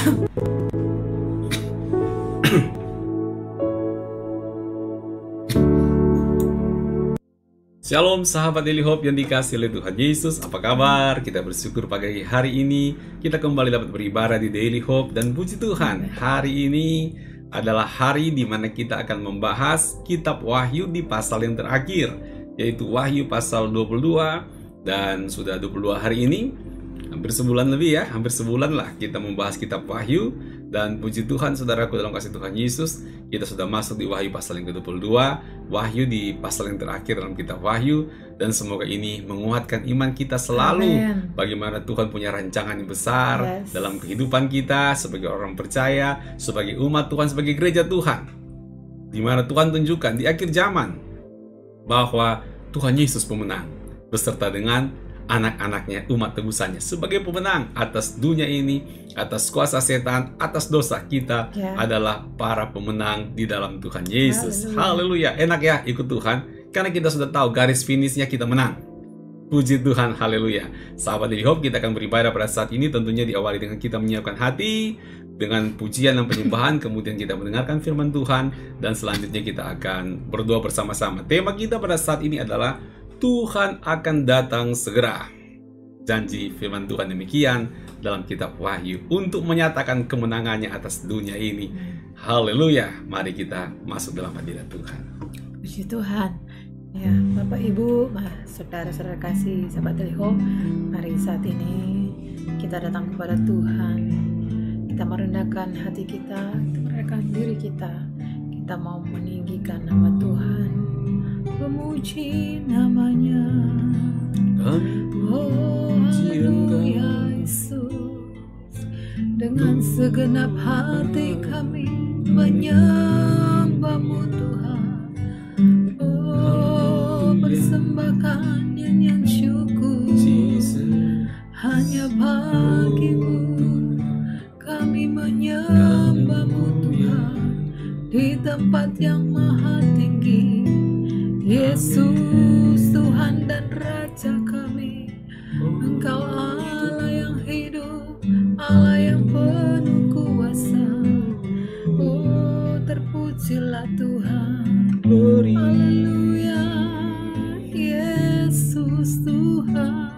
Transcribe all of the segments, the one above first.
Shalom sahabat Daily Hope yang dikasihi oleh Tuhan Yesus. Apa kabar? Kita bersyukur pagi hari ini kita kembali dapat beribadah di Daily Hope. Dan puji Tuhan, hari ini adalah hari di mana kita akan membahas kitab Wahyu di pasal yang terakhir, yaitu Wahyu pasal 22. Dan sudah 22 hari ini, hampir sebulan lebih ya, hampir sebulan lah kita membahas kitab Wahyu. Dan puji Tuhan saudaraku dalam kasih Tuhan Yesus, kita sudah masuk di Wahyu pasal yang ke-22, Wahyu di pasal yang terakhir dalam kitab Wahyu. Dan semoga ini menguatkan iman kita selalu. Amen. Bagaimana Tuhan punya rancangan yang besar dalam kehidupan kita sebagai orang percaya, sebagai umat Tuhan, sebagai gereja Tuhan. Di mana Tuhan tunjukkan di akhir zaman bahwa Tuhan Yesus pemenang beserta dengan anak-anaknya, umat tebusannya, sebagai pemenang atas dunia ini, atas kuasa setan, atas dosa kita, adalah para pemenang di dalam Tuhan Yesus. Haleluya. Enak ya ikut Tuhan, karena kita sudah tahu garis finishnya kita menang. Puji Tuhan, haleluya. Sahabat Daily Hope, kita akan beribadah pada saat ini, tentunya diawali dengan kita menyiapkan hati dengan pujian dan penyembahan, kemudian kita mendengarkan firman Tuhan, dan selanjutnya kita akan berdoa bersama-sama. Tema kita pada saat ini adalah Tuhan akan datang segera. Janji firman Tuhan demikian dalam kitab Wahyu untuk menyatakan kemenangannya atas dunia ini. Haleluya. Mari kita masuk dalam hadirat Tuhan. Puji Tuhan. Ya, Bapak Ibu, saudara-saudara kasih sahabat Daily Hope, mari saat ini kita datang kepada Tuhan. Kita merendahkan hati kita, kita merendahkan diri kita. Kita mau meninggikan nama Tuhan, memuji namanya. Oh haleluya Yesus, dengan segenap hati kami menyembah-Mu Tuhan. Oh persembahkan nyanyian syukur hanya bagi-Mu. Kami menyembah-Mu Tuhan di tempat yang maha tinggi. Yesus Tuhan dan Raja kami, Engkau Allah yang hidup, Allah yang penuh kuasa. Oh terpujilah Tuhan. Haleluya Yesus Tuhan.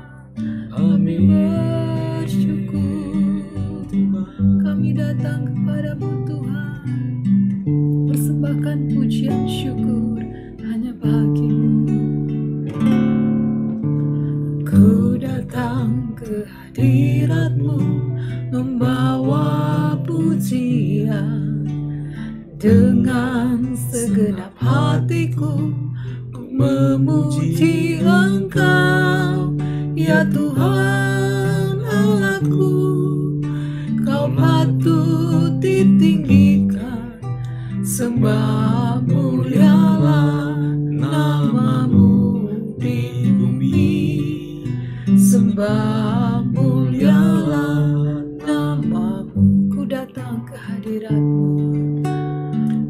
Kami bersyukur, kami datang kepada-Mu Tuhan, persembahkan pujian syukur hanya bagi-Mu. Ku datang ke hadirat-Mu membawa pujian, dengan segenap hatiku ku memuji Engkau, ya Tuhan Allahku. Kau patut ditinggikan, sembah mulialah nama-Mu di bumi. Sembah mulialah nama-Mu. Ku datang ke hadirat-Mu,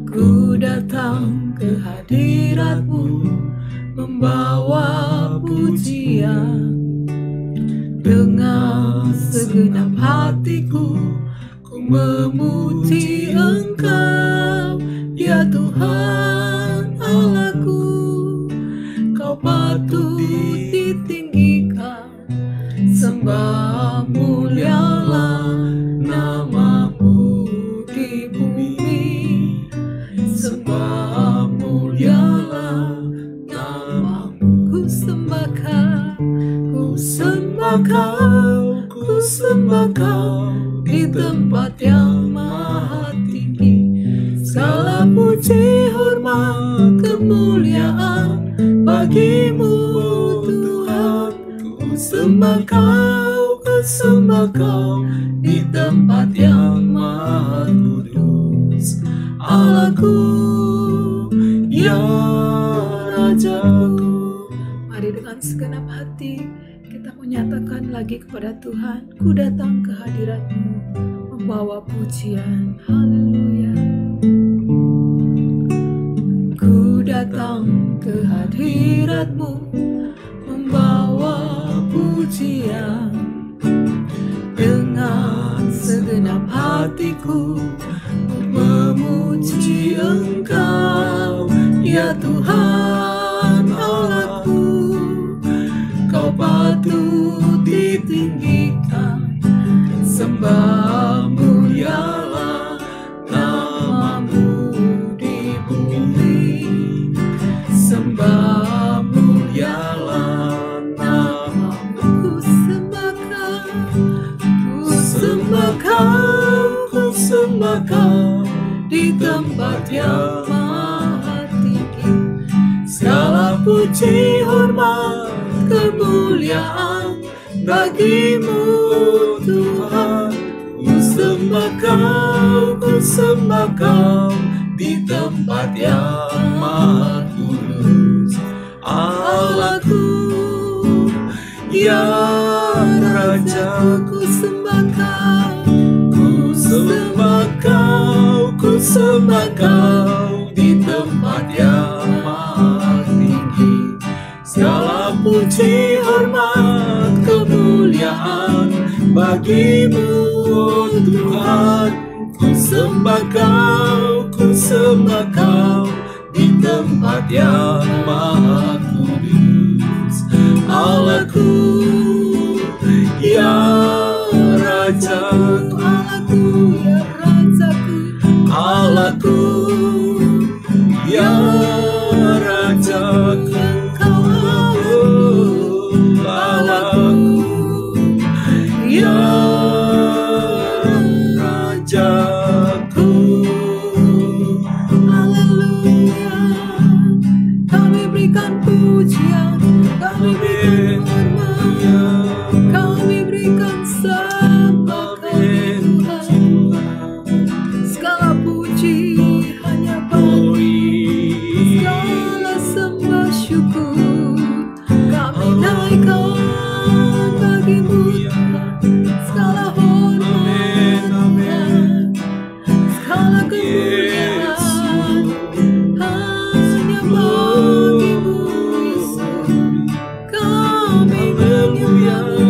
ku datang ke hadirat-Mu membawa pujian, dengan segenap hatiku ku memuji Engkau, ya Tuhan Allahku. Kau patut ditinggikan, sembah mulialah nama-Mu di bumi. Sembah mulialah nama-Mu. Ku sembah Kau, ku sembah Kau di tempat yang maha tinggi. Segala puji, hormat, kemuliaan bagi-Mu Tuhan. Ku sembah Kau di tempat yang maha kudus. Allahku, ya Rajaku. Mari dengan segenap hati kita menyatakan lagi kepada Tuhan, ku datang ke hadirat-Mu membawa pujian. Haleluya. Ku datang ke hadirat-Mu membawa pujian, dengan segenap segenap hatiku memuji Engkau, ya Tuhan Allahku. Kau patut ditinggikan, sembah mulialah namamu di bumi. Sembah mulialah namamu. Ku sembah Kau di tempat yang maha tinggi. Segala puji, hormat, kemuliaan bagimu Tuhan. Ku sembah Kau di tempat yang maha kudus. Allahku, ya Raja, ku sembah Kau di tempat yang maha tinggi. Segala puji, hormat, kemuliaan bagimu Tuhan. Ku sembah Kau di tempat yang maha kudus. Allahku, ya Rajaku, Allahku, ya Rajaku, Allahku, ya Rajaku. Haleluya. Kami berikan pujian, kami berikan hormat, kami berikan sembah kepada Tuhan. Segala puji hanya bagi, segala sembah syukur kami naikkan bagimu Tuhan. Segala hormat Tuhan, segala kemuliaan hanya bagimu Yesus. Kami menyembahmu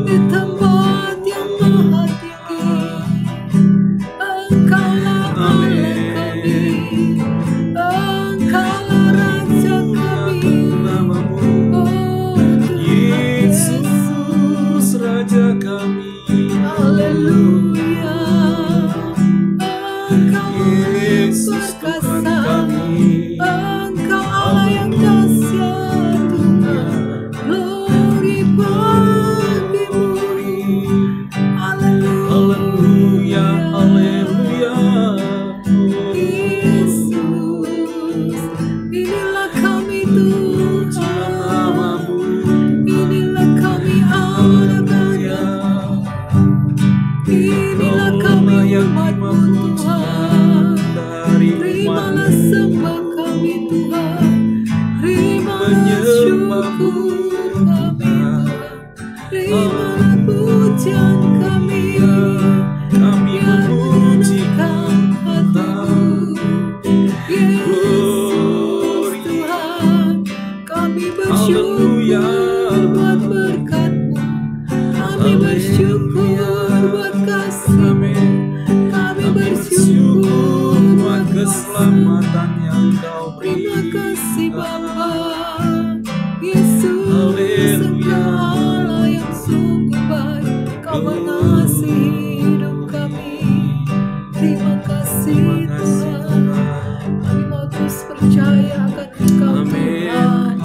di tempat yang maha tinggi. Engkaulah Allah kami, Engkaulah Raja kami. Oh Yesus, Raja kami. haleluya. Engkau Yesus, Tuhan perkasa, kami. Engkau Allah yang dahsyat Tuhan. Glory bagimu. Haleluya, haleluya. Yesus, inilah kami Tuhan. Namamu, Inilah kami anak-anak. Inilah kami umat-Mu Tuhan. Terimalah sembah kami Tuhan. Terimalah syukur kami Tuhan. Terimalah pujian kami. kami memuji Menyenangkan hatiku. Yesus Tuhan, kami bersyukur buat berkat-Mu. Kami bersyukur buat kasih-Mu. Kami bersyukur buat keselamatan yang Kau beri. Terima kasih Bapa. Yesus, Haleluya. Engkau Allah yang sungguh baik. Kau mengasihi hidup kami. Terima kasih Tuhan. Kami mau terus percaya akan Engkau Tuhan.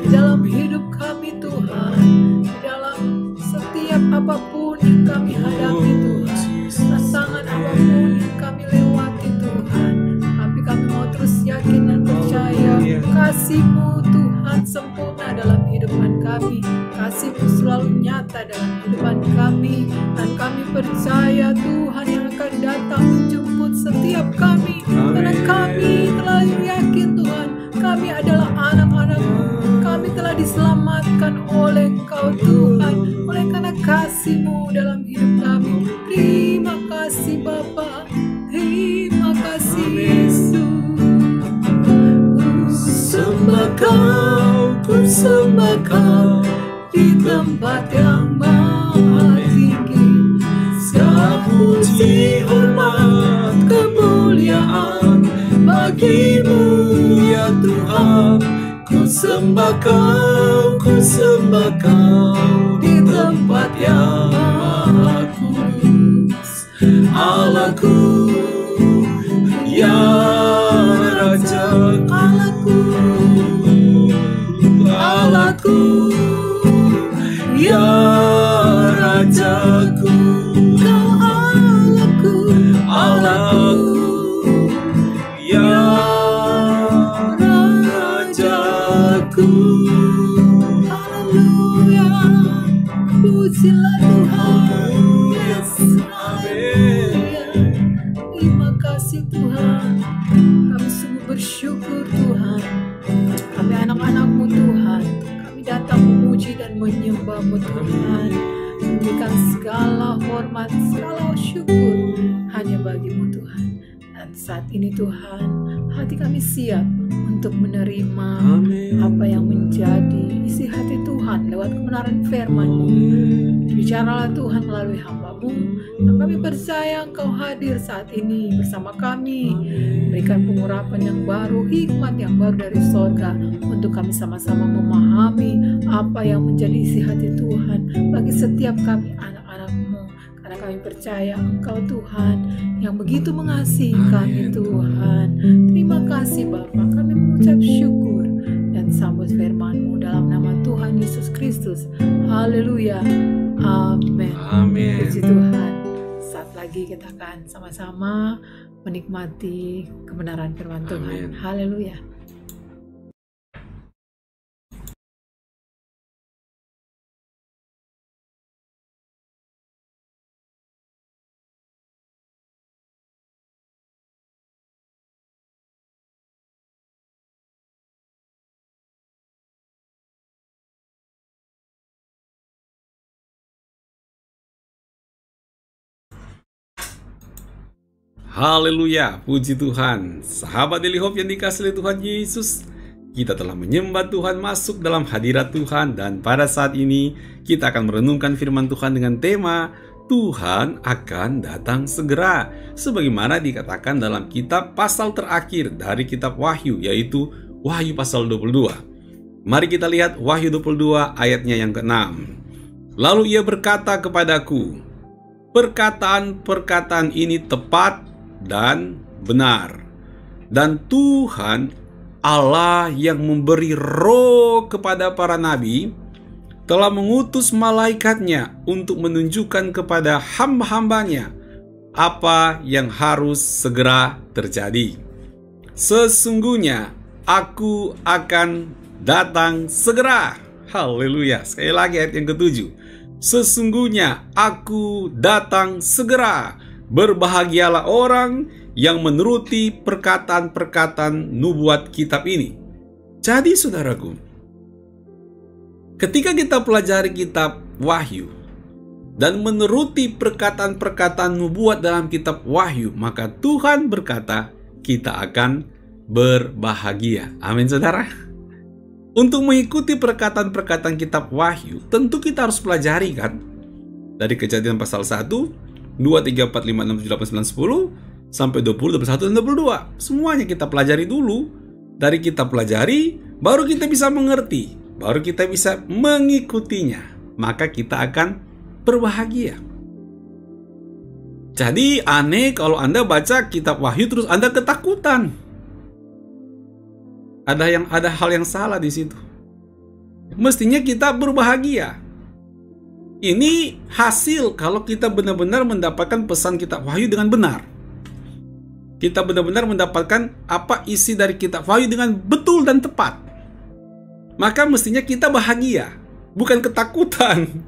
Di dalam hidup kami Tuhan. Di dalam setiap apapun yang kami hadapi Tuhan. Tantangan apapun yang kami lewati Tuhan. Tapi kami mau terus yakin dan percaya kasih-Mu Tuhan sempurna dalam kehidupan kami. Kasih-Mu selalu nyata dalam kehidupan kami. Dan kami percaya Tuhan yang akan datang menjemput setiap kami. Karena kami telah yakin Tuhan, kami adalah anak-anak-Mu. Kami telah diselamatkan oleh Engkau Tuhan, oleh karena kasih-Mu dalam hidup kami. Terima kasih Bapa. Terima kasih Yesus. Ku sembah Kau di tempat yang maha tinggi. Segala puji, hormat, kemuliaan bagi-Mu ya Tuhan. Ku sembah Kau di tempat yang maha kudus. Allahku, ya Rajaku, Allahku, ya Rajaku, Kau Allahku, Allahku, ya Rajaku. Haleluya, pujilah Tuhan. Yes, haleluya. Terima kasih Tuhan. Kami sungguh bersyukur Tuhan. Kami anak-anak-Mu Tuhan. Kami datang memuji dan menyembah-Mu Tuhan. Memberikan segala hormat, segala syukur hanya bagi-Mu Tuhan. Dan saat ini Tuhan, hati kami siap untuk menerima apa yang menjadi isi hati Tuhan lewat kebenaran firman-Mu. Bicaralah Tuhan melalui hamba-Mu, dan kami percaya Engkau hadir saat ini bersama kami, berikan pengurapan yang baru, hikmat yang baru dari sorga, untuk kami sama-sama memahami apa yang menjadi isi hati Tuhan bagi setiap kami anak-anak-Mu. Karena kami percaya Engkau Tuhan yang begitu mengasihi kami Tuhan. Terima kasih Bapa, kami mengucap syukur dan sambut firman-Mu dalam nama Tuhan Yesus Kristus. Haleluya. Amin. Amin. Puji Tuhan. Saat lagi kita akan sama-sama menikmati kebenaran firman Tuhan. Amin. Haleluya. Haleluya, puji Tuhan. Sahabat Daily Hope yang dikasihi oleh Tuhan Yesus, kita telah menyembah Tuhan, masuk dalam hadirat Tuhan, dan pada saat ini kita akan merenungkan firman Tuhan dengan tema Tuhan akan datang segera, sebagaimana dikatakan dalam kitab pasal terakhir dari kitab Wahyu, yaitu Wahyu pasal 22. Mari kita lihat Wahyu 22 ayatnya yang ke-6. Lalu ia berkata kepadaku, perkataan-perkataan ini tepat dan benar, dan Tuhan Allah yang memberi roh kepada para nabi telah mengutus malaikatnya untuk menunjukkan kepada hamba-hambanya apa yang harus segera terjadi. Sesungguhnya aku akan datang segera. Haleluya. Sekali lagi ayat yang ke-7. Sesungguhnya aku datang segera. Berbahagialah orang yang menuruti perkataan-perkataan nubuat kitab ini. Jadi saudaraku, ketika kita pelajari kitab Wahyu dan menuruti perkataan-perkataan nubuat dalam kitab Wahyu, maka Tuhan berkata kita akan berbahagia. Amin saudara. Untuk mengikuti perkataan-perkataan kitab Wahyu, tentu kita harus pelajari kan. Dari Kejadian pasal 1, 2, 3, 4, 5, 6, 7, 8, 9, 10 sampai 20, 21, dan 22. Semuanya kita pelajari dulu. Dari kita pelajari, baru kita bisa mengerti, baru kita bisa mengikutinya. Maka kita akan berbahagia. Jadi aneh kalau Anda baca kitab Wahyu terus Anda ketakutan. Ada hal yang salah di situ. Mestinya kita berbahagia. Ini hasil kalau kita benar-benar mendapatkan pesan kitab Wahyu dengan benar. Kita benar-benar mendapatkan apa isi dari kitab Wahyu dengan betul dan tepat. Maka mestinya kita bahagia, bukan ketakutan.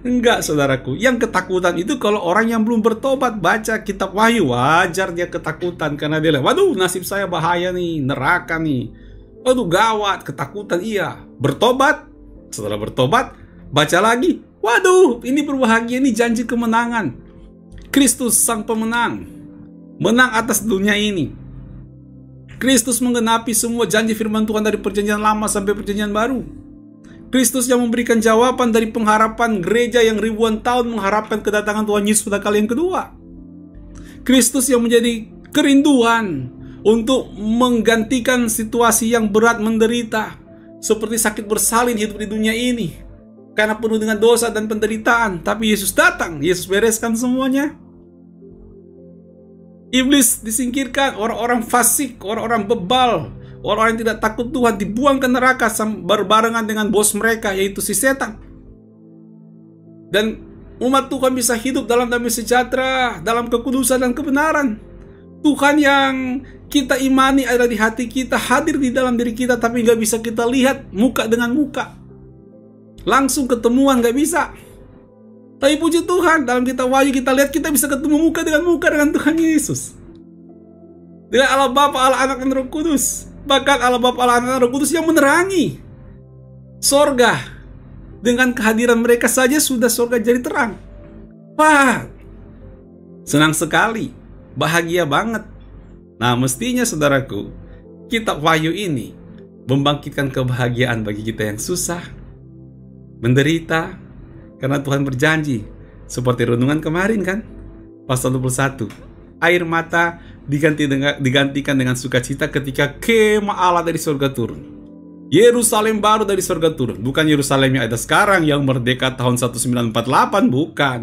Enggak saudaraku, yang ketakutan itu kalau orang yang belum bertobat baca kitab Wahyu, wajar dia ketakutan karena dia lihat, waduh nasib saya bahaya nih, neraka nih. Waduh gawat, ketakutan iya. Bertobat, setelah bertobat, baca lagi, waduh ini berbahagia, ini janji kemenangan. Kristus sang pemenang, menang atas dunia ini. Kristus menggenapi semua janji firman Tuhan dari perjanjian lama sampai perjanjian baru. Kristus yang memberikan jawaban dari pengharapan gereja yang ribuan tahun mengharapkan kedatangan Tuhan Yesus pada kali yang kedua. Kristus yang menjadi kerinduan untuk menggantikan situasi yang berat menderita, seperti sakit bersalin hidup di dunia ini karena penuh dengan dosa dan penderitaan. Tapi Yesus datang, Yesus bereskan semuanya. Iblis disingkirkan, orang-orang fasik, orang-orang bebal, orang-orang yang tidak takut Tuhan dibuang ke neraka berbarengan dengan bos mereka, yaitu si setan. Dan umat Tuhan bisa hidup dalam damai sejahtera, dalam kekudusan dan kebenaran. Tuhan yang kita imani ada di hati kita, hadir di dalam diri kita, tapi nggak bisa kita lihat muka dengan muka. Langsung ketemuan nggak bisa. Tapi puji Tuhan, dalam kitab Wahyu kita lihat kita bisa ketemu muka dengan Tuhan Yesus. Dengan Allah Bapa, Allah Anak dan Roh Kudus. Bahkan Allah Bapa, Allah Anak dan Roh Kudus yang menerangi sorga. Dengan kehadiran mereka saja sudah sorga jadi terang. Wah, senang sekali, bahagia banget. Nah, mestinya saudaraku, kitab Wahyu ini membangkitkan kebahagiaan bagi kita yang susah, menderita, karena Tuhan berjanji, seperti renungan kemarin kan, pasal 21, air mata digantikan dengan sukacita ketika kemah Allah dari surga turun. Yerusalem baru dari surga turun, bukan Yerusalem yang ada sekarang yang merdeka tahun 1948, bukan.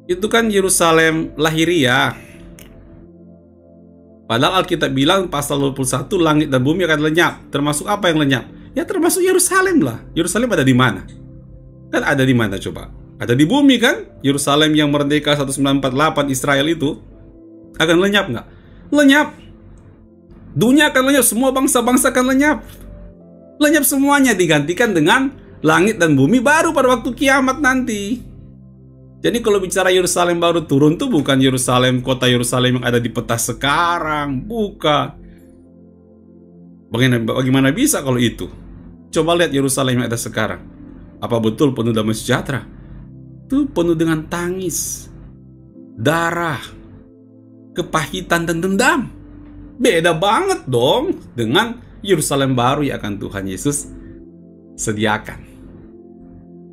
Itu kan Yerusalem lahiriah. Padahal Alkitab bilang pasal 21 langit dan bumi akan lenyap. Termasuk apa yang lenyap? Ya termasuk Yerusalem lah. Yerusalem ada di mana? Kan ada di mana coba? Ada di bumi kan? Yerusalem yang merdeka 1948 Israel itu akan lenyap nggak? Lenyap. Dunia akan lenyap, semua bangsa-bangsa akan lenyap. Lenyap semuanya, digantikan dengan langit dan bumi baru pada waktu kiamat nanti. Jadi kalau bicara Yerusalem baru turun tuh bukan Yerusalem, kota Yerusalem yang ada di peta sekarang, bukan. Bagaimana bisa kalau itu? Coba lihat Yerusalem yang ada sekarang. Apa betul penuh damai sejahtera? Itu penuh dengan tangis, darah, kepahitan dan dendam. Beda banget dong dengan Yerusalem baru yang akan Tuhan Yesus sediakan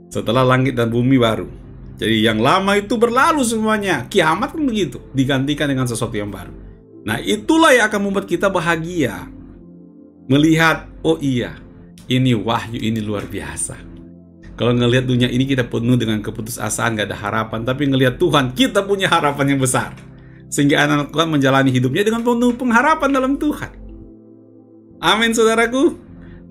setelah langit dan bumi baru. Jadi yang lama itu berlalu semuanya. Kiamat kan begitu, digantikan dengan sesuatu yang baru. Nah itulah yang akan membuat kita bahagia. Melihat, oh iya, ini wahyu, ini luar biasa. Kalau ngelihat dunia ini kita penuh dengan keputusasaan, gak ada harapan. Tapi ngelihat Tuhan, kita punya harapan yang besar. Sehingga anak Tuhan menjalani hidupnya dengan penuh pengharapan dalam Tuhan. Amin saudaraku.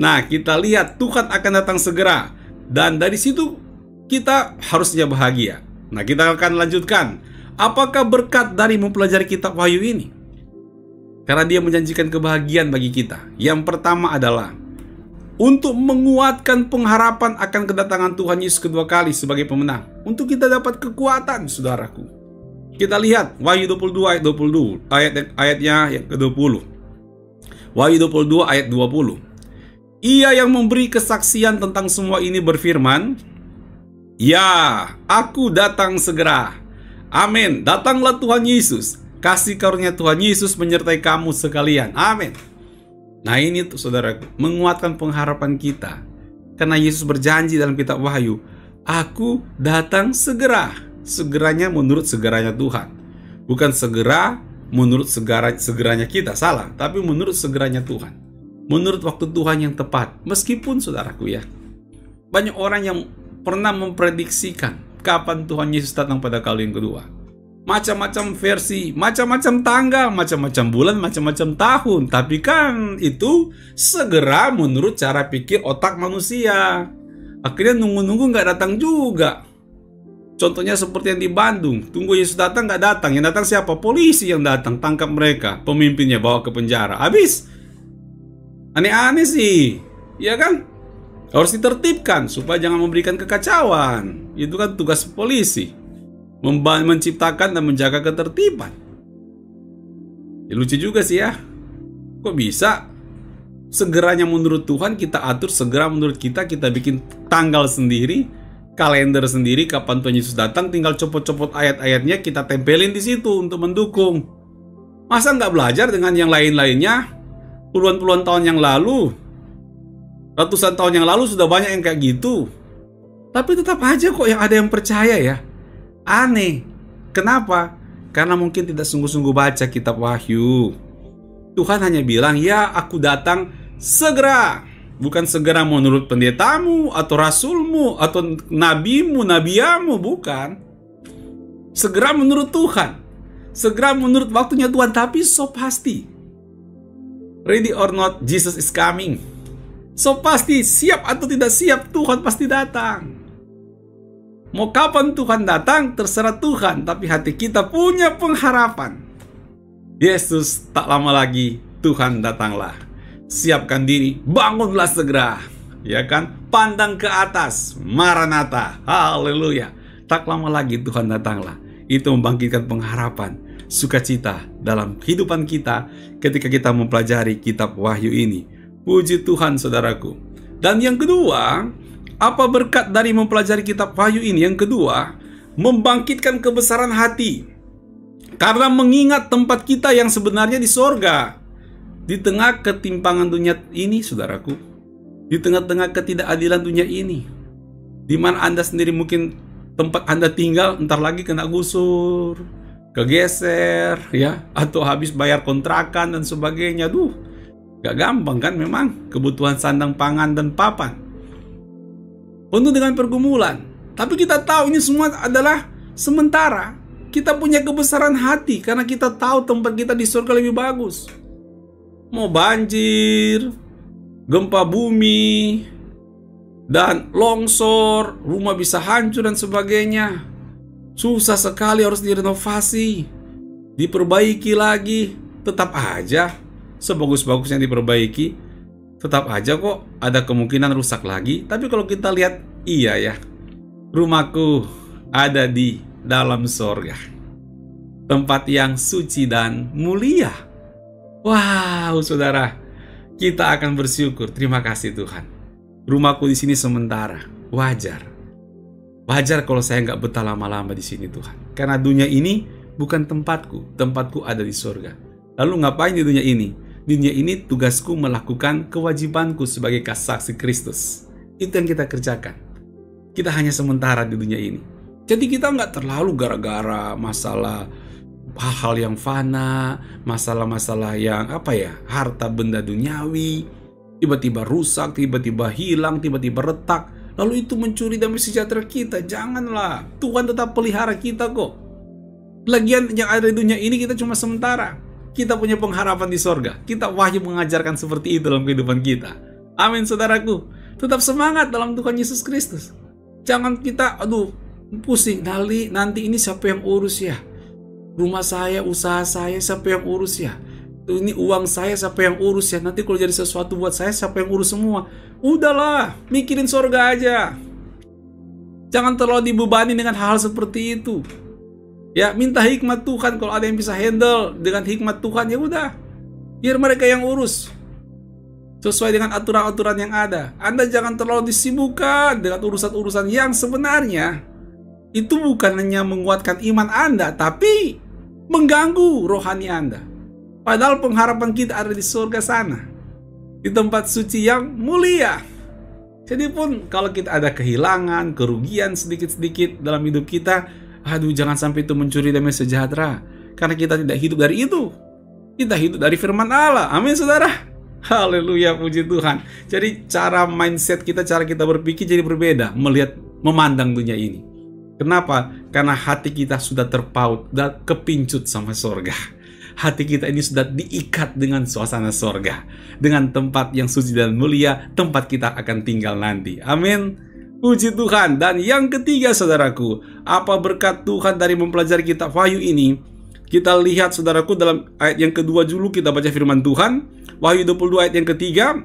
Nah kita lihat Tuhan akan datang segera. Dan dari situ kita harusnya bahagia. Nah kita akan lanjutkan. Apakah berkat dari mempelajari kitab Wahyu ini? Karena dia menjanjikan kebahagiaan bagi kita. Yang pertama adalah untuk menguatkan pengharapan akan kedatangan Tuhan Yesus kedua kali sebagai pemenang. Untuk kita dapat kekuatan saudaraku. Kita lihat Wahyu 22 ayat 22. Ayatnya yang ke-20. Wahyu 22 ayat 20. Ia yang memberi kesaksian tentang semua ini berfirman, ya, aku datang segera. Amin. Datanglah Tuhan Yesus. Kasih karunia Tuhan Yesus menyertai kamu sekalian. Amin. Nah ini tuh saudaraku, menguatkan pengharapan kita. Karena Yesus berjanji dalam kitab Wahyu, aku datang segera. Segeranya menurut segeranya Tuhan. Bukan segera menurut segeranya kita, salah. Tapi menurut segeranya Tuhan. Menurut waktu Tuhan yang tepat. Meskipun saudaraku ya, banyak orang yang pernah memprediksikan kapan Tuhan Yesus datang pada kali yang kedua. Macam-macam versi, macam-macam tanggal, macam-macam bulan, macam-macam tahun. Tapi kan itu segera menurut cara pikir otak manusia. Akhirnya nunggu-nunggu nggak datang juga. Contohnya seperti yang di Bandung. Tunggu Yesus datang nggak datang. Yang datang siapa? Polisi yang datang, tangkap mereka. Pemimpinnya bawa ke penjara. Habis. Aneh-aneh sih. Iya kan? Harus ditertibkan supaya jangan memberikan kekacauan. Itu kan tugas polisi. Menciptakan dan menjaga ketertiban. Ya, lucu juga sih ya. Kok bisa? Segeranya menurut Tuhan kita atur, segera menurut kita bikin tanggal sendiri, kalender sendiri kapan Tuhan Yesus datang, tinggal copot-copot ayat-ayatnya kita tempelin di situ untuk mendukung. Masa nggak belajar dengan yang lain-lainnya? Puluhan-puluhan tahun yang lalu, ratusan tahun yang lalu sudah banyak yang kayak gitu. Tapi tetap aja kok yang ada yang percaya ya. Aneh. Kenapa? karena mungkin tidak sungguh-sungguh baca kitab Wahyu. Tuhan hanya bilang, ya aku datang segera. Bukan segera menurut pendetamu, atau rasulmu, atau nabimu, nabiamu, bukan. Segera menurut Tuhan. Segera menurut waktunya Tuhan, tapi so pasti. Ready or not, Jesus is coming. So pasti, siap atau tidak siap, Tuhan pasti datang. Mau kapan Tuhan datang, terserah Tuhan. Tapi hati kita punya pengharapan. Yesus tak lama lagi, Tuhan datanglah. Siapkan diri, bangunlah segera. Ya kan? Pandang ke atas, Maranatha. Haleluya. Tak lama lagi Tuhan datanglah. Itu membangkitkan pengharapan, sukacita dalam kehidupan kita ketika kita mempelajari kitab Wahyu ini. Puji Tuhan, saudaraku. Dan yang kedua, apa berkat dari mempelajari kitab Wahyu ini? Yang kedua, membangkitkan kebesaran hati. Karena mengingat tempat kita yang sebenarnya di sorga. Di tengah ketimpangan dunia ini, saudaraku, di tengah-tengah ketidakadilan dunia ini, di mana Anda sendiri mungkin tempat Anda tinggal entar lagi kena gusur, kegeser, ya, atau habis bayar kontrakan dan sebagainya. Duh, gak gampang kan memang kebutuhan sandang pangan dan papan. Penuh dengan pergumulan. Tapi kita tahu ini semua adalah sementara. Kita punya kebesaran hati karena kita tahu tempat kita di surga lebih bagus. Mau banjir, gempa bumi, dan longsor, rumah bisa hancur dan sebagainya. Susah sekali, harus direnovasi, diperbaiki lagi. Tetap aja, sebagus-bagusnya diperbaiki, tetap aja kok ada kemungkinan rusak lagi. Tapi kalau kita lihat, iya ya, rumahku ada di dalam sorga, tempat yang suci dan mulia. Wow, saudara, kita akan bersyukur. Terima kasih Tuhan. Rumahku di sini sementara. Wajar. Wajar kalau saya nggak betah lama-lama di sini, Tuhan. Karena dunia ini bukan tempatku. Tempatku ada di surga. Lalu ngapain di dunia ini? Di dunia ini tugasku melakukan kewajibanku sebagai saksi Kristus. Itu yang kita kerjakan. Kita hanya sementara di dunia ini. Jadi kita nggak terlalu gara-gara masalah hal-hal yang fana, masalah-masalah yang harta benda duniawi, tiba-tiba rusak, tiba-tiba hilang, tiba-tiba retak, lalu itu mencuri damai sejahtera kita. Janganlah, Tuhan tetap pelihara kita kok. Lagian yang ada di dunia ini kita cuma sementara. Kita punya pengharapan di sorga. Kita Wahyu mengajarkan seperti itu dalam kehidupan kita. Amin, saudaraku. Tetap semangat dalam Tuhan Yesus Kristus. Jangan kita, pusing, nanti ini siapa yang urus ya? Rumah saya, usaha saya, siapa yang urus ya? Ini uang saya, siapa yang urus ya? Nanti kalau jadi sesuatu buat saya, siapa yang urus semua? Udahlah, mikirin sorga aja. Jangan terlalu dibebani dengan hal seperti itu. Ya, minta hikmat Tuhan. Kalau ada yang bisa handle dengan hikmat Tuhan, ya udah, biar mereka yang urus sesuai dengan aturan-aturan yang ada. Anda jangan terlalu disibukkan dengan urusan-urusan yang sebenarnya itu bukan hanya menguatkan iman Anda, tapi mengganggu rohani Anda. Padahal pengharapan kita ada di surga sana, di tempat suci yang mulia. Jadi pun kalau kita ada kehilangan, kerugian sedikit-sedikit dalam hidup kita, jangan sampai itu mencuri damai sejahtera. Karena kita tidak hidup dari itu. Kita hidup dari firman Allah. Amin, saudara. Haleluya, puji Tuhan. Jadi cara mindset kita, cara kita berpikir jadi berbeda, memandang dunia ini. Kenapa? Karena hati kita sudah terpaut dan kepincut sama sorga. Hati kita ini sudah diikat dengan suasana sorga, dengan tempat yang suci dan mulia, tempat kita akan tinggal nanti. Amin. Puji Tuhan. Dan yang ketiga, saudaraku, apa berkat Tuhan dari mempelajari kitab Wahyu ini? Kita lihat, saudaraku, dalam ayat yang kedua dulu kita baca firman Tuhan. Wahyu 22 ayat yang ketiga.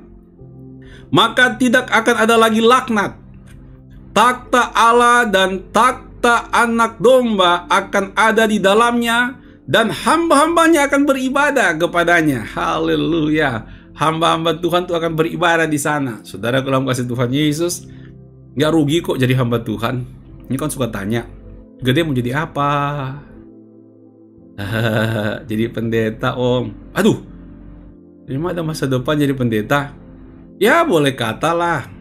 Maka tidak akan ada lagi laknat. Takhta Allah dan takhta anak domba akan ada di dalamnya, dan hamba-hambanya akan beribadah kepadanya. Haleluya. Hamba-hamba Tuhan itu akan beribadah di sana. Saudara, dalam kasih Tuhan Yesus, nggak rugi kok jadi hamba Tuhan. Ini kan suka tanya, gede mau jadi apa? Jadi pendeta, om. Memang ada masa depan jadi pendeta? Ya boleh katalah.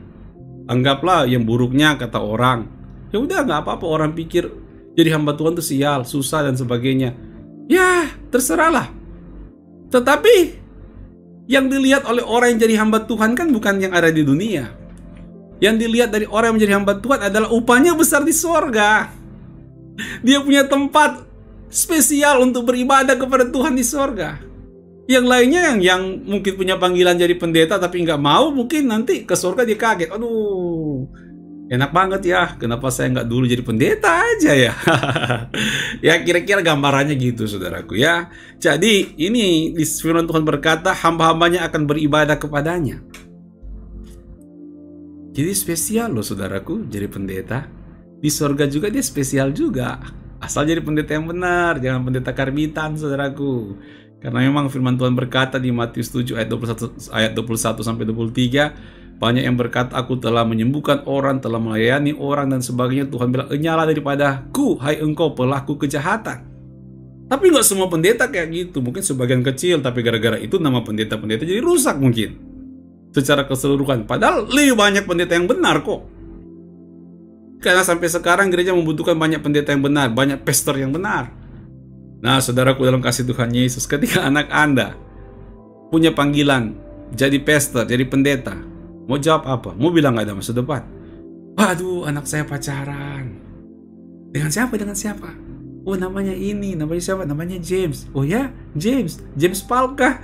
Anggaplah yang buruknya kata orang. Ya udah, nggak apa-apa, orang pikir jadi hamba Tuhan itu sial, susah dan sebagainya. Ya, terserahlah. Tetapi yang dilihat oleh orang yang jadi hamba Tuhan kan bukan yang ada di dunia. Yang dilihat dari orang yang menjadi hamba Tuhan adalah upahnya besar di sorga. Dia punya tempat spesial untuk beribadah kepada Tuhan di sorga. Yang lainnya yang mungkin punya panggilan jadi pendeta tapi nggak mau, mungkin nanti ke sorga dia kaget. Aduh, enak banget ya, kenapa saya nggak dulu jadi pendeta aja ya. Ya kira-kira gambarannya gitu saudaraku ya. Jadi ini di firman Tuhan berkata hamba-hambanya akan beribadah kepadanya. Jadi spesial loh saudaraku jadi pendeta. Di sorga juga dia spesial juga. Asal jadi pendeta yang benar, jangan pendeta karbitan saudaraku. Karena memang firman Tuhan berkata di Matius 7 ayat 21 sampai 23, banyak yang berkata aku telah menyembuhkan orang, telah melayani orang dan sebagainya. Tuhan bilang, "Enyalah daripadaku, hai engkau pelaku kejahatan." Tapi nggak semua pendeta kayak gitu, mungkin sebagian kecil, tapi gara-gara itu nama pendeta-pendeta jadi rusak mungkin secara keseluruhan. Padahal lebih banyak pendeta yang benar kok. Karena sampai sekarang gereja membutuhkan banyak pendeta yang benar, banyak pastor yang benar. Nah, saudaraku dalam kasih Tuhan Yesus, ketika anak Anda punya panggilan jadi pastor, jadi pendeta, mau jawab apa? Mau bilang gak ada masa depan? Waduh, anak saya pacaran. Dengan siapa? Dengan siapa? Oh, namanya ini. Namanya siapa? Namanya James. Oh ya, James Palka.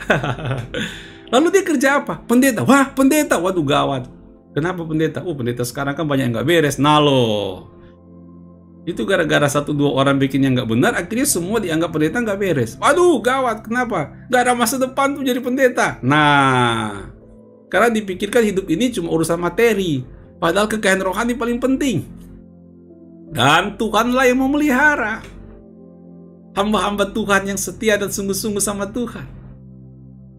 Lalu dia kerja apa? Pendeta. Wah, pendeta. Waduh, gawat. Kenapa pendeta? Oh, pendeta sekarang kan banyak yang gak beres. Nah loh, itu gara-gara 1-2 orang bikin yang nggak benar, akhirnya semua dianggap pendeta nggak beres. Waduh, gawat. Kenapa? Nggak ada masa depan tuh jadi pendeta. Nah, karena dipikirkan hidup ini cuma urusan materi, padahal kekayaan rohani paling penting. Dan Tuhanlah yang memelihara hamba-hamba Tuhan yang setia dan sungguh-sungguh sama Tuhan.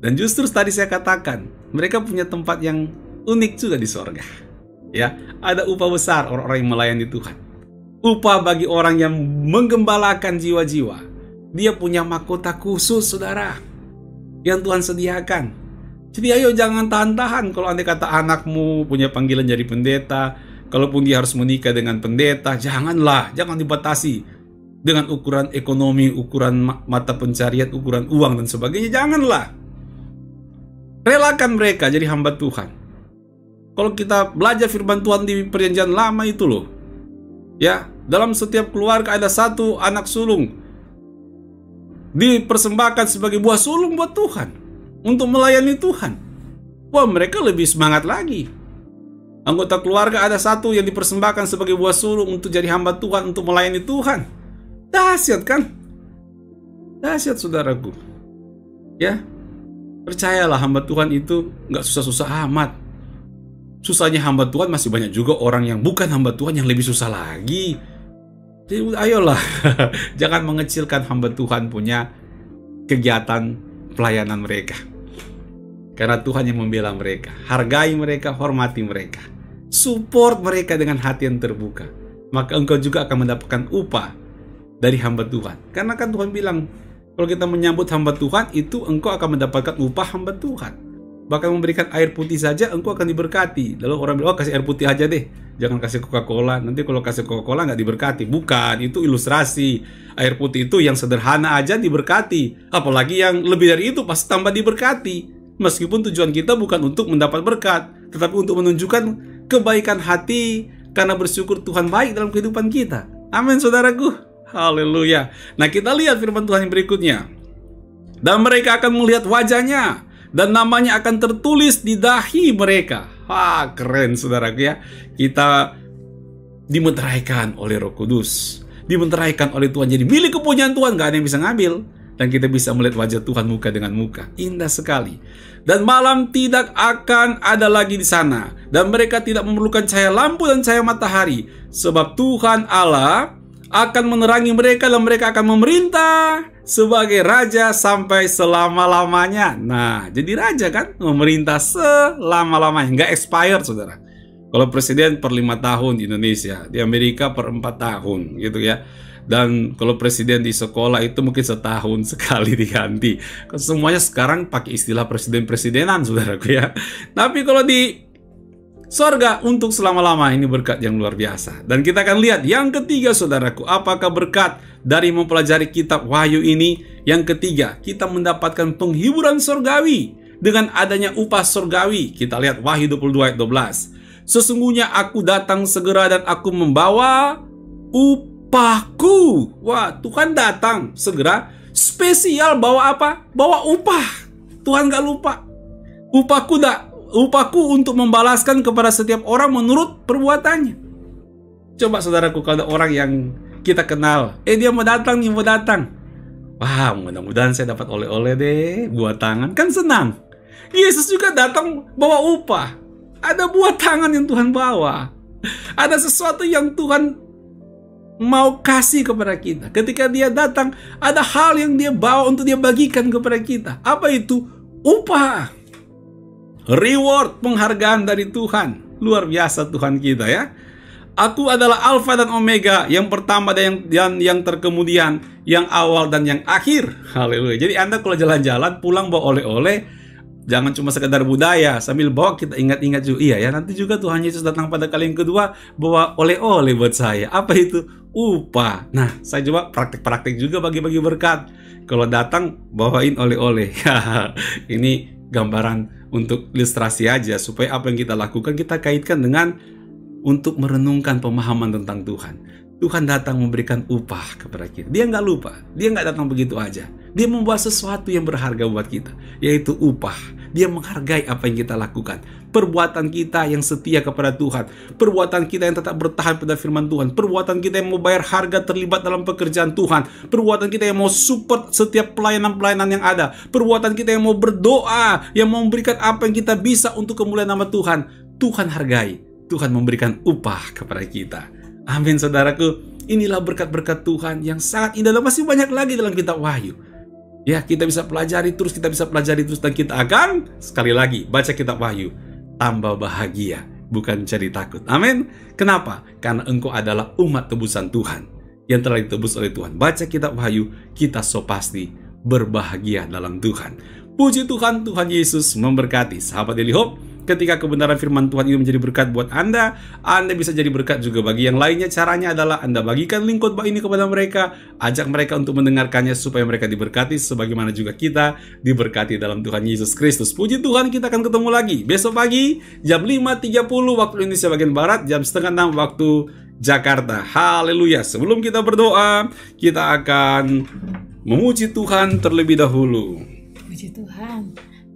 Dan justru tadi saya katakan, mereka punya tempat yang unik juga di sorga. Ya, ada upah besar orang-orang yang melayani Tuhan. Upah bagi orang yang menggembalakan jiwa-jiwa. Dia punya mahkota khusus, saudara, yang Tuhan sediakan. Jadi ayo jangan tahan-tahan kalau andai kata anakmu punya panggilan jadi pendeta. Kalaupun dia harus menikah dengan pendeta, janganlah, jangan dibatasi dengan ukuran ekonomi, ukuran mata pencarian, ukuran uang dan sebagainya. Janganlah. Relakan mereka jadi hamba Tuhan. Kalau kita belajar firman Tuhan di perjanjian lama itu loh, ya, dalam setiap keluarga ada satu anak sulung dipersembahkan sebagai buah sulung buat Tuhan untuk melayani Tuhan. Wah, mereka lebih semangat lagi. Anggota keluarga ada satu yang dipersembahkan sebagai buah sulung untuk jadi hamba Tuhan, untuk melayani Tuhan. Dahsyat kan? Dahsyat saudaraku. Ya, percayalah hamba Tuhan itu nggak susah-susah amat. Susahnya hamba Tuhan masih banyak juga orang yang bukan hamba Tuhan yang lebih susah lagi. Jadi ayolah, jangan mengecilkan hamba Tuhan punya kegiatan pelayanan mereka. Karena Tuhan yang membela mereka. Hargai mereka, hormati mereka. Support mereka dengan hati yang terbuka. Maka engkau juga akan mendapatkan upah dari hamba Tuhan. Karena kan Tuhan bilang, kalau kita menyambut hamba Tuhan, itu engkau akan mendapatkan upah hamba Tuhan. Bahkan memberikan air putih saja engkau akan diberkati. Lalu orang bilang, oh kasih air putih aja deh, jangan kasih Coca-Cola. Nanti kalau kasih Coca-Cola nggak diberkati. Bukan, itu ilustrasi. Air putih itu yang sederhana aja diberkati. Apalagi yang lebih dari itu pasti tambah diberkati. Meskipun tujuan kita bukan untuk mendapat berkat, tetapi untuk menunjukkan kebaikan hati karena bersyukur Tuhan baik dalam kehidupan kita. Amin saudaraku. Haleluya. Nah, kita lihat firman Tuhan yang berikutnya. Dan mereka akan melihat wajahnya, dan namanya akan tertulis di dahi mereka. Wah, keren saudaraku ya. Kita dimeteraikan oleh Roh Kudus, dimeteraikan oleh Tuhan, jadi milik kepunyaan Tuhan, gak ada yang bisa ngambil. Dan kita bisa melihat wajah Tuhan muka dengan muka. Indah sekali. Dan malam tidak akan ada lagi di sana, dan mereka tidak memerlukan cahaya lampu dan cahaya matahari, sebab Tuhan Allah akan menerangi mereka, dan mereka akan memerintah sebagai raja sampai selama-lamanya. Nah, jadi raja kan memerintah selama-lamanya, nggak expired saudara. Kalau presiden per 5 tahun di Indonesia, di Amerika per 4 tahun gitu ya. Dan kalau presiden di sekolah itu mungkin setahun sekali diganti. Semuanya sekarang pakai istilah presiden-presidenan saudaraku ya. Tapi kalau di sorga untuk selama-lama, ini berkat yang luar biasa. Dan kita akan lihat yang ketiga saudaraku, apakah berkat dari mempelajari kitab Wahyu ini? Yang ketiga, kita mendapatkan penghiburan surgawi dengan adanya upah surgawi. Kita lihat Wahyu 22 ayat 12. Sesungguhnya aku datang segera dan aku membawa upahku. Wah, Tuhan datang segera. Spesial bawa apa? Bawa upah. Tuhan gak lupa. Upahku untuk membalaskan kepada setiap orang menurut perbuatannya. Coba saudaraku, kalau ada orang yang kita kenal, dia mau datang nih, mau datang. Wah, mudah-mudahan saya dapat oleh-oleh deh, buah tangan. Kan senang. Yesus juga datang bawa upah. Ada buah tangan yang Tuhan bawa. Ada sesuatu yang Tuhan mau kasih kepada kita. Ketika dia datang, ada hal yang dia bawa untuk dia bagikan kepada kita. Apa itu? Upah. Reward, penghargaan dari Tuhan. Luar biasa Tuhan kita ya. Aku adalah Alfa dan Omega, yang pertama dan yang terkemudian, yang awal dan yang akhir. Haleluya. Jadi Anda kalau jalan-jalan pulang bawa oleh-oleh, jangan cuma sekedar budaya, sambil bawa kita ingat-ingat juga. Iya ya, nanti juga Tuhan Yesus datang pada kali yang kedua bawa oleh-oleh buat saya. Apa itu? Upah. Nah, saya coba praktik-praktik juga bagi-bagi berkat. Kalau datang bawain oleh-oleh. Ini gambaran untuk ilustrasi aja, supaya apa yang kita lakukan kita kaitkan dengan untuk merenungkan pemahaman tentang Tuhan. Tuhan datang memberikan upah kepada kita. Dia nggak lupa. Dia nggak datang begitu aja. Dia membawa sesuatu yang berharga buat kita, yaitu upah. Dia menghargai apa yang kita lakukan. Perbuatan kita yang setia kepada Tuhan. Perbuatan kita yang tetap bertahan pada firman Tuhan. Perbuatan kita yang mau bayar harga terlibat dalam pekerjaan Tuhan. Perbuatan kita yang mau support setiap pelayanan-pelayanan yang ada. Perbuatan kita yang mau berdoa, yang mau memberikan apa yang kita bisa untuk kemuliaan nama Tuhan. Tuhan hargai. Tuhan memberikan upah kepada kita. Amin saudaraku. Inilah berkat-berkat Tuhan yang sangat indah, dan masih banyak lagi dalam kitab Wahyu. Ya, kita bisa pelajari terus, dan kita akan sekali lagi baca kitab Wahyu, tambah bahagia, bukan jadi takut. Amin. Kenapa? Karena engkau adalah umat tebusan Tuhan yang telah ditebus oleh Tuhan. Baca kitab Wahyu, kita so pasti berbahagia dalam Tuhan. Puji Tuhan, Tuhan Yesus memberkati. Sahabat Daily Hope, ketika kebenaran firman Tuhan itu menjadi berkat buat Anda bisa jadi berkat juga bagi yang lainnya. Caranya adalah Anda bagikan link khotbah ini kepada mereka, ajak mereka untuk mendengarkannya supaya mereka diberkati sebagaimana juga kita diberkati dalam Tuhan Yesus Kristus. Puji Tuhan, kita akan ketemu lagi besok pagi jam 5.30 waktu Indonesia bagian Barat, jam 5:30 waktu Jakarta. Haleluya. Sebelum kita berdoa, kita akan memuji Tuhan terlebih dahulu. Puji Tuhan.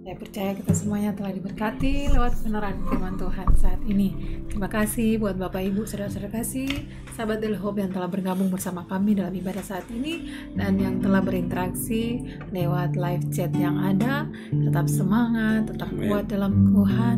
Saya percaya kita semuanya telah diberkati lewat kebenaran firman Tuhan saat ini. Terima kasih buat Bapak Ibu, saudara-saudara kasih, sahabat Daily Hope yang telah bergabung bersama kami dalam ibadah saat ini, dan yang telah berinteraksi lewat live chat yang ada. Tetap semangat, tetap kuat dalam Tuhan,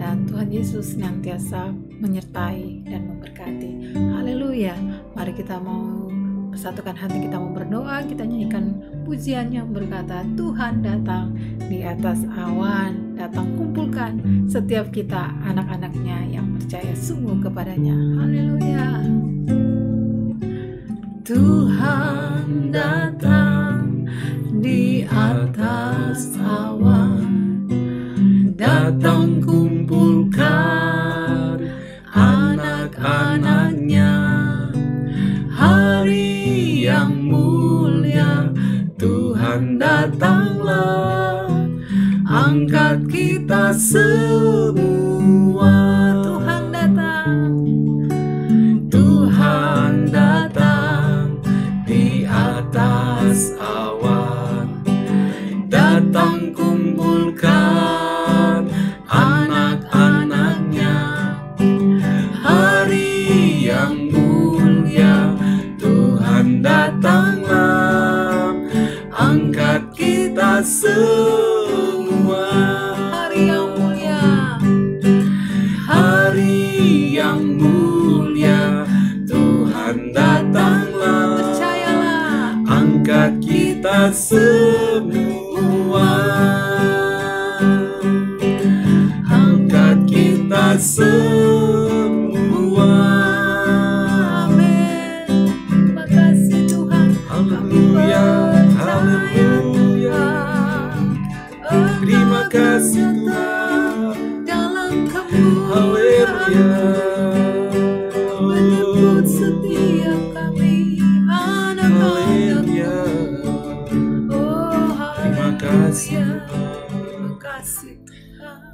dan Tuhan Yesus senantiasa menyertai dan memberkati. Haleluya. Mari kita mau bersatukan hati, kita mau berdoa, kita nyanyikan pujian yang berkata, Tuhan datang di atas awan, datang kumpulkan setiap kita anak-anaknya yang percaya sungguh kepadanya. Haleluya. Tuhan datang di atas awan, datang kumpulkan anak-anaknya. Hari yang mulia, Tuhan datanglah, angkat kita semua. Tuhan datang, Tuhan datang di atas awan, datang kumpulkan anak-anaknya. Hari yang mulia, Tuhan datanglah, angkat kita semua. Hari yang mulia, hari yang mulia, Tuhan datanglah, percayalah, angkat kita semua, angkat kita semua. Amin. Terima kasih Tuhan. Haleluya, haleluya. Terima kasih Tuhan dalam kemuliaan, menyebut setiap kami anak-anaknya.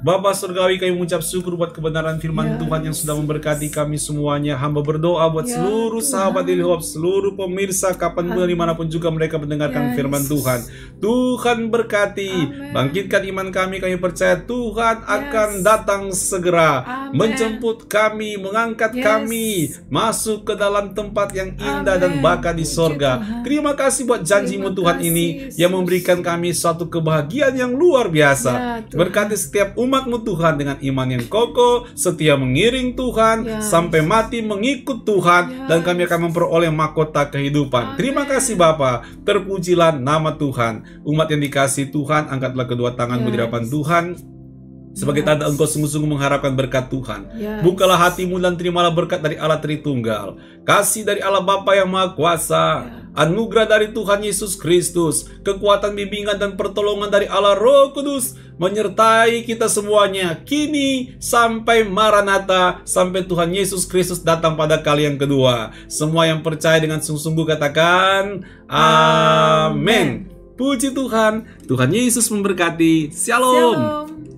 Bapa Surgawi, kami mengucap syukur buat kebenaran firman Tuhan yang sudah memberkati kami semuanya. Hamba berdoa buat seluruh sahabat Daily Hope, seluruh pemirsa kapan dimanapun juga mereka mendengarkan firman Tuhan. Tuhan berkati, bangkitkan iman kami percaya Tuhan akan datang segera, menjemput kami, mengangkat kami masuk ke dalam tempat yang indah dan bakal di sorga. Terima kasih buat janjimu Tuhan ini yang memberikan kami suatu kebahagiaan yang luar biasa. Berkati setiap umatmu Tuhan dengan iman yang kokoh, setia mengiring Tuhan sampai mati mengikut Tuhan, dan kami akan memperoleh mahkota kehidupan. Terima kasih Bapa, terpujilah nama Tuhan. Umat yang dikasih Tuhan, angkatlah kedua tanganmu di hadapan Tuhan sebagai tanda engkau sungguh-sungguh mengharapkan berkat Tuhan. Bukalah hatimu dan terimalah berkat dari Allah Tritunggal, kasih dari Allah Bapa yang Maha Kuasa, anugerah dari Tuhan Yesus Kristus, kekuatan bimbingan dan pertolongan dari Allah Roh Kudus menyertai kita semuanya kini sampai Maranatha, sampai Tuhan Yesus Kristus datang pada kali yang kedua. Semua yang percaya dengan sungguh-sungguh katakan amin. Puji Tuhan, Tuhan Yesus memberkati. Shalom.